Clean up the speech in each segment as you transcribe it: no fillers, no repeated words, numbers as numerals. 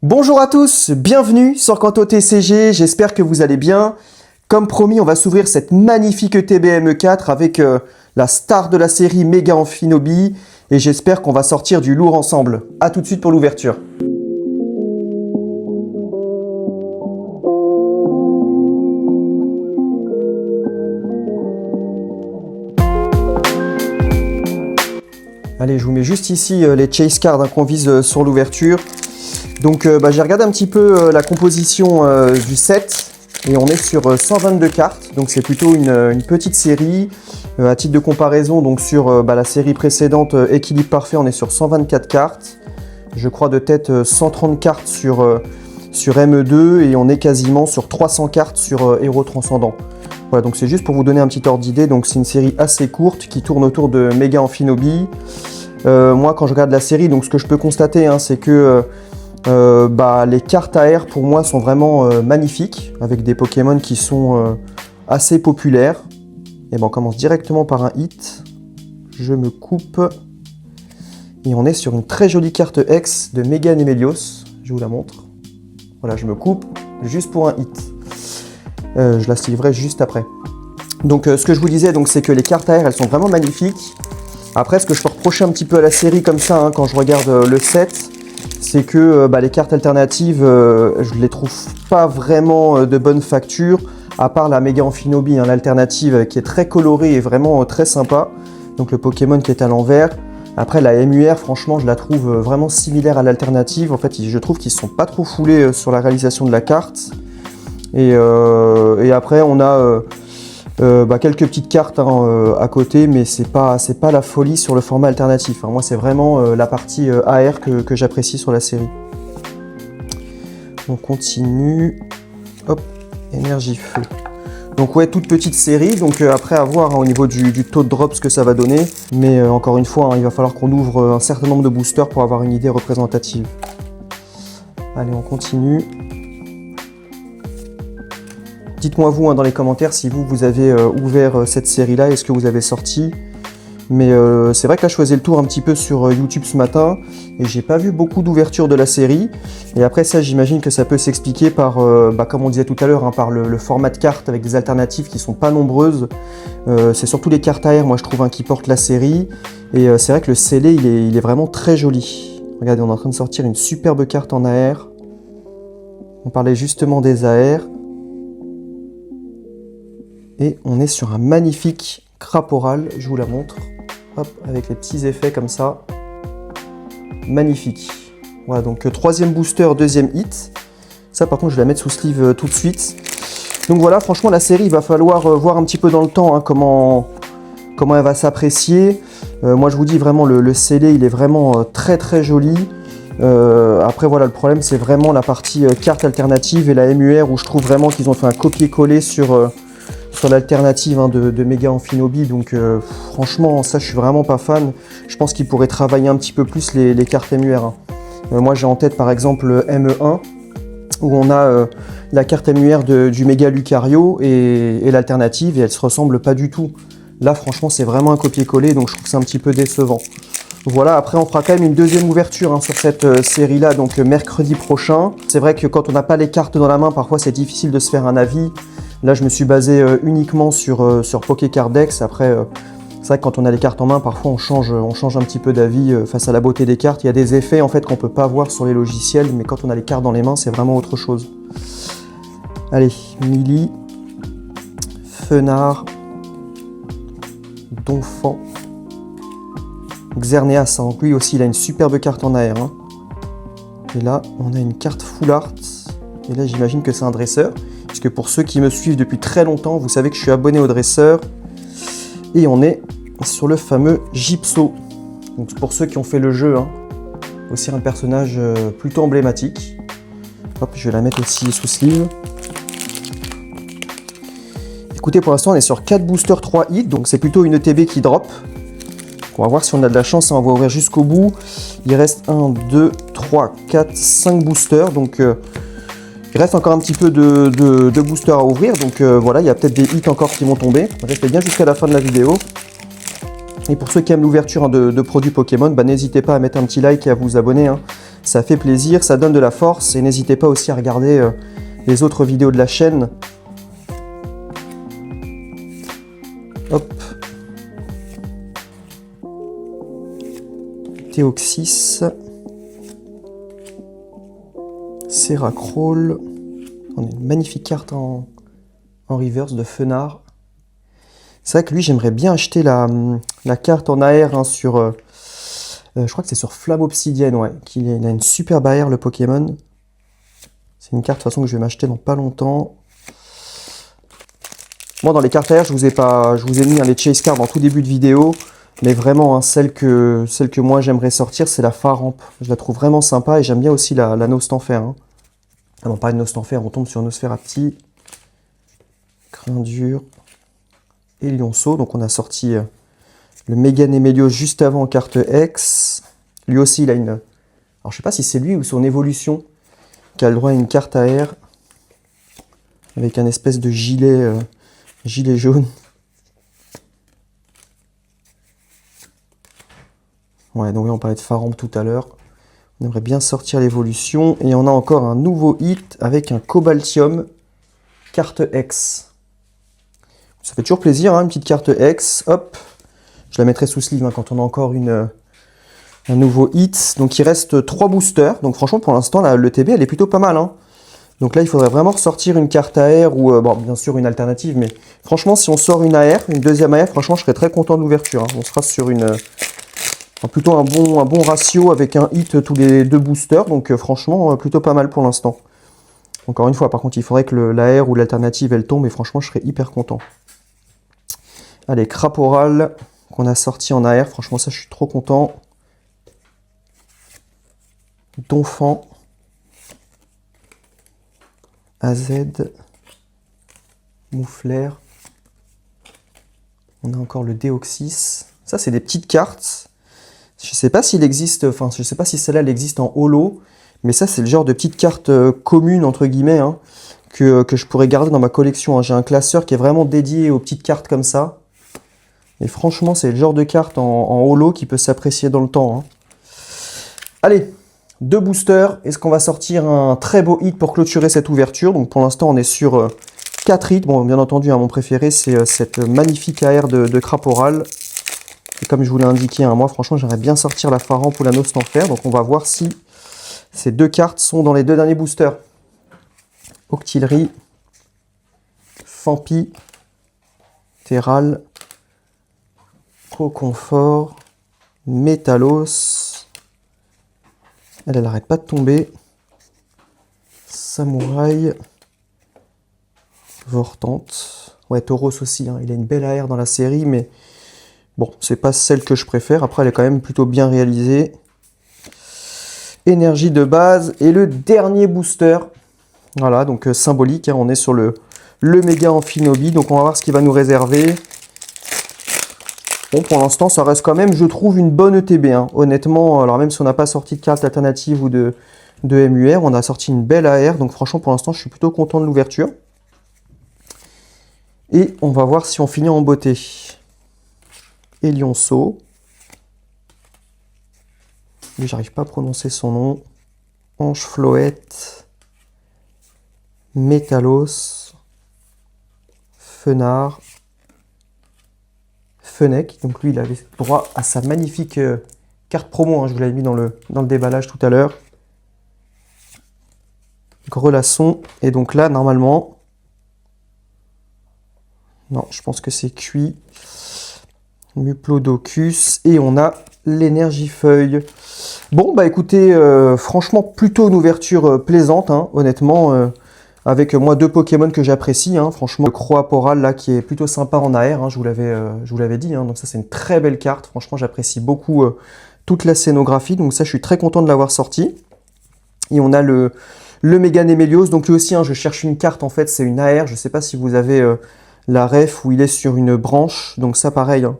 Bonjour à tous, bienvenue sur Kanto TCG, j'espère que vous allez bien. Comme promis, on va s'ouvrir cette magnifique TBME4 avec la star de la série Mega Amphinobi et j'espère qu'on va sortir du lourd ensemble. A tout de suite pour l'ouverture. Allez, je vous mets juste ici les chase cards qu'on vise sur l'ouverture. Donc j'ai regardé un petit peu la composition du set et on est sur 122 cartes, donc c'est plutôt une petite série. À titre de comparaison, donc sur la série précédente Équilibre Parfait, on est sur 124 cartes. Je crois de tête 130 cartes sur ME2 et on est quasiment sur 300 cartes sur Héros Transcendant. Voilà, donc c'est juste pour vous donner un petit ordre d'idée. Donc c'est une série assez courte qui tourne autour de Mega Amphinobi. Moi quand je regarde la série, donc ce que je peux constater, c'est que les cartes AR pour moi sont vraiment magnifiques, avec des Pokémon qui sont assez populaires. Et on commence directement par un hit. Je me coupe. Et on est sur une très jolie carte X de Mega Nemelios. Je vous la montre. Voilà, je me coupe juste pour un hit. Je la stylerai juste après. Donc ce que je vous disais, c'est que les cartes AR, elles sont vraiment magnifiques. Après, ce que je peux reprocher un petit peu à la série comme ça, quand je regarde le set, c'est que les cartes alternatives, je les trouve pas vraiment de bonne facture, à part la Mega Amphinobi, l'alternative qui est très colorée et vraiment très sympa. Donc le Pokémon qui est à l'envers. Après la MUR, franchement, je la trouve vraiment similaire à l'alternative. En fait, je trouve qu'ils ne sont pas trop foulés sur la réalisation de la carte. Et après, on a quelques petites cartes à côté, mais c'est pas la folie sur le format alternatif. Moi, c'est vraiment la partie AR que j'apprécie sur la série. On continue. Hop, énergie feu. Donc ouais, toute petite série. Donc après, à voir au niveau du taux de drop ce que ça va donner. Mais encore une fois, il va falloir qu'on ouvre un certain nombre de boosters pour avoir une idée représentative. Allez, on continue. Dites-moi vous dans les commentaires si vous avez ouvert cette série-là, est-ce que vous avez sorti. Mais c'est vrai que là je faisais le tour un petit peu sur YouTube ce matin et j'ai pas vu beaucoup d'ouverture de la série. Et après ça, j'imagine que ça peut s'expliquer par, comme on disait tout à l'heure, par le format de cartes avec des alternatives qui sont pas nombreuses. C'est surtout les cartes AR, moi je trouve, qui portent la série. Et c'est vrai que le scellé, il est vraiment très joli. Regardez, on est en train de sortir une superbe carte en AR. On parlait justement des AR. Et on est sur un magnifique Craporal, je vous la montre. Hop, avec les petits effets comme ça. Magnifique. Voilà, donc troisième booster, deuxième hit. Ça par contre, je vais la mettre sous sleeve tout de suite. Donc voilà, franchement, la série, il va falloir voir un petit peu dans le temps comment elle va s'apprécier. Moi, je vous dis vraiment, le scellé, il est vraiment très très joli. Après, voilà, le problème, c'est vraiment la partie carte alternative et la MUR où je trouve vraiment qu'ils ont fait un copier-coller sur l'alternative de Mega Amphinobi. Donc franchement, ça, je suis vraiment pas fan. Je pense qu'ils pourraient travailler un petit peu plus les cartes MUR. Moi, j'ai en tête, par exemple, ME1, où on a la carte MUR du Mega Lucario et l'alternative, et elles se ressemblent pas du tout. Là, franchement, c'est vraiment un copier-coller, donc je trouve que c'est un petit peu décevant. Voilà, après, on fera quand même une deuxième ouverture sur cette série-là, donc mercredi prochain. C'est vrai que quand on n'a pas les cartes dans la main, parfois, c'est difficile de se faire un avis. Là, je me suis basé uniquement sur Pokécardex. Après, c'est vrai que quand on a les cartes en main, parfois on change un petit peu d'avis face à la beauté des cartes. Il y a des effets en fait qu'on ne peut pas voir sur les logiciels, mais quand on a les cartes dans les mains, c'est vraiment autre chose. Allez, Milly, Fenard, Donphan, Xerneas. Donc lui aussi, il a une superbe carte en AR. Et là, on a une carte Full Art. Et là, j'imagine que c'est un dresseur. Puisque pour ceux qui me suivent depuis très longtemps, vous savez que je suis abonné au dresseur. Et on est sur le fameux Gypso. Donc pour ceux qui ont fait le jeu, aussi un personnage plutôt emblématique. Hop, je vais la mettre aussi sous sleeve. Écoutez, pour l'instant, on est sur 4 boosters, 3 hits. Donc c'est plutôt une ETB qui drop. On va voir si on a de la chance. On va ouvrir jusqu'au bout. Il reste 1, 2, 3, 4, 5 boosters. Donc il reste encore un petit peu de boosters à ouvrir, donc voilà, il y a peut-être des hits encore qui vont tomber. Restez bien jusqu'à la fin de la vidéo. Et pour ceux qui aiment l'ouverture de produits Pokémon, n'hésitez pas à mettre un petit like et à vous abonner. Ça fait plaisir, ça donne de la force et n'hésitez pas aussi à regarder les autres vidéos de la chaîne. Hop. Théoxys. Seracrawl. On a une magnifique carte en reverse de Fenard. C'est vrai que lui, j'aimerais bien acheter la carte en AR hein, sur... je crois que c'est sur Flamme Obsidienne, ouais. Il a une superbe AR, le Pokémon. C'est une carte de toute façon que je vais m'acheter dans pas longtemps. Moi, dans les cartes AR, je vous ai mis les Chase Cards en tout début de vidéo. Mais vraiment, hein, celle que moi j'aimerais sortir, c'est la Faramp. Je la trouve vraiment sympa et j'aime bien aussi la Nostanfer. Hein. Ah non, pas de Nostanfer, on tombe sur Nosferapti. Crin dur. Et Lionceau. Donc on a sorti le Méga Némélios juste avant en carte X. Lui aussi, il a une... Alors je sais pas si c'est lui ou son évolution qui a le droit à une carte AR. Avec un espèce de gilet, gilet jaune. Ouais, donc là, on parlait de Faramp tout à l'heure. On aimerait bien sortir l'évolution. Et on a encore un nouveau hit avec un Cobaltium carte X. Ça fait toujours plaisir, hein, une petite carte X. Hop, je la mettrai sous sleeve hein, quand on a encore un nouveau hit. Donc il reste 3 boosters. Donc franchement, pour l'instant, le TB, elle est plutôt pas mal. Hein. Donc là, il faudrait vraiment ressortir une carte AR ou, bon, bien sûr, une alternative. Mais franchement, si on sort une AR, une deuxième AR, franchement, je serais très content de l'ouverture. Hein. On sera sur plutôt un bon ratio avec un hit tous les 2 boosters. Donc franchement, plutôt pas mal pour l'instant. Encore une fois, par contre, il faudrait que l'AR ou l'alternative, elle tombe. Et franchement, je serais hyper content. Allez, Craporal, qu'on a sorti en AR. Franchement, ça, je suis trop content. Donphan. AZ. Moufleur. On a encore le Deoxys. Ça, c'est des petites cartes. Je ne sais pas s'il existe, enfin, je ne sais pas si celle-là, elle existe en holo. Mais ça, c'est le genre de petites cartes communes, entre guillemets, hein, que je pourrais garder dans ma collection. Hein. J'ai un classeur qui est vraiment dédié aux petites cartes comme ça. Et franchement, c'est le genre de carte en holo qui peut s'apprécier dans le temps. Hein. Allez, 2 boosters. Est-ce qu'on va sortir un très beau hit pour clôturer cette ouverture? Donc pour l'instant, on est sur 4 hits. Bon, bien entendu, hein, mon préféré, c'est cette magnifique AR de Craporal. Et comme je vous l'ai indiqué, hein, moi, franchement, j'aimerais bien sortir la Faramp ou la Nostanfer. Donc on va voir si ces 2 cartes sont dans les 2 derniers boosters. Octillerie, Fampi, Terral, Confort, Métalos. Elle n'arrête pas de tomber. Samouraï, Vortante. Ouais, Tauros aussi, hein. Il a une belle AR dans la série, mais bon, c'est pas celle que je préfère. Après, elle est quand même plutôt bien réalisée. Énergie de base. Et le dernier booster. Voilà, donc symbolique. Hein, on est sur le méga Amphinobi. Donc on va voir ce qu'il va nous réserver. Bon, pour l'instant, ça reste quand même, je trouve, une bonne ETB. Hein. Honnêtement, alors même si on n'a pas sorti de carte alternative ou de MUR, on a sorti une belle AR. Donc franchement, pour l'instant, je suis plutôt content de l'ouverture. Et on va voir si on finit en beauté. Elionceau. Lui, j'arrive pas à prononcer son nom. Ange-Floette. Métalos. Fenard. Fennec, donc lui il avait droit à sa magnifique carte promo, hein, je vous l'avais mis dans le déballage tout à l'heure. Grelasson, et donc là normalement, non je pense que c'est cuit, Muplodocus, et on a l'énergie-feuille. Bon bah écoutez, franchement plutôt une ouverture plaisante, hein, honnêtement. Avec moi 2 Pokémon que j'apprécie, hein, franchement, le Croaporal là qui est plutôt sympa en AR, hein, je vous l'avais dit, hein, donc ça c'est une très belle carte, franchement j'apprécie beaucoup toute la scénographie, donc ça je suis très content de l'avoir sorti. Et on a le Méga Némélios, donc lui aussi hein, je cherche une carte en fait, c'est une AR, je ne sais pas si vous avez la ref où il est sur une branche, donc ça pareil, hein,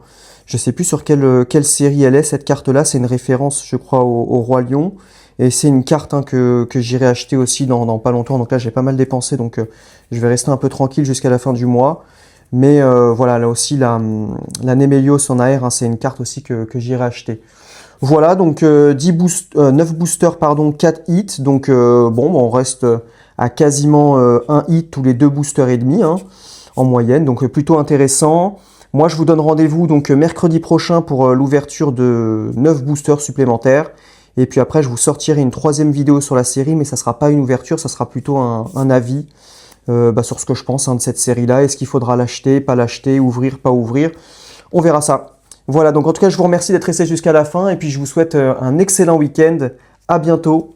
je ne sais plus sur quelle série elle est cette carte là, c'est une référence je crois au Roi Lion. Et c'est une carte hein, que j'irai acheter aussi dans pas longtemps. Donc là, j'ai pas mal dépensé. Donc je vais rester un peu tranquille jusqu'à la fin du mois. Mais voilà, là aussi, la Némélios en AR, hein, c'est une carte aussi que j'irai acheter. Voilà, donc 9 boosters, pardon, 4 hits. Donc bon, on reste à quasiment un hit tous les 2 boosters et demi hein, en moyenne. Donc plutôt intéressant. Moi, je vous donne rendez-vous donc mercredi prochain pour l'ouverture de 9 boosters supplémentaires. Et puis après, je vous sortirai une 3e vidéo sur la série, mais ça ne sera pas une ouverture, ça sera plutôt un avis sur ce que je pense de cette série-là. Est-ce qu'il faudra l'acheter, pas l'acheter, ouvrir, pas ouvrir? On verra ça. Voilà, donc en tout cas, je vous remercie d'être resté jusqu'à la fin et puis je vous souhaite un excellent week-end. À bientôt.